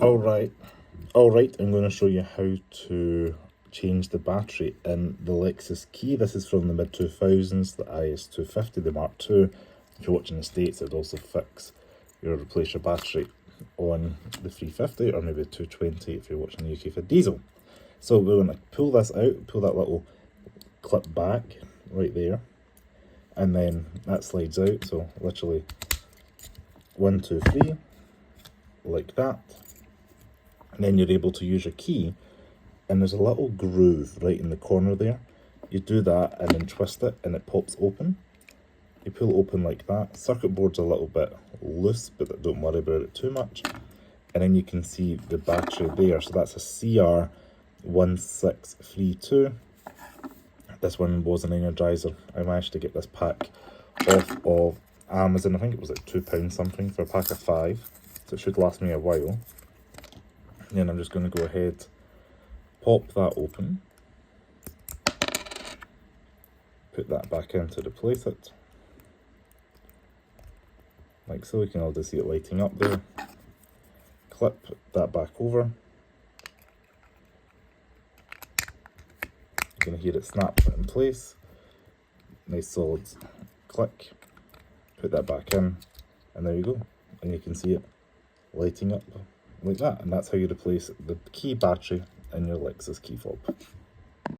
Alright, I'm going to show you how to change the battery in the Lexus Key. This is from the mid-2000s, the IS 250, the Mark II. If you're watching the States, it'd also replace your battery on the 350 or maybe 220 if you're watching the UK for diesel. So we're going to pull this out, pull that little clip back right there, and then that slides out. So literally 1, 2, 3, like that. And then you're able to use your key, and there's a little groove right in the corner there. You do that and then twist it and it pops open. You pull it open like that. Circuit board's a little bit loose, but don't worry about it too much. And then you can see the battery there. So that's a CR1632. This one was an Energizer. I managed to get this pack off of Amazon. I think it was like £2 something for a pack of 5. So it should last me a while. Then I'm just going to go ahead, pop that open, put that back in to replace it, like so. You can already see it lighting up there. Clip that back over. You're going to hear it snap in place. Nice solid click. Put that back in, and there you go. And you can see it lighting up like that, and that's how you replace the key battery in your Lexus key fob.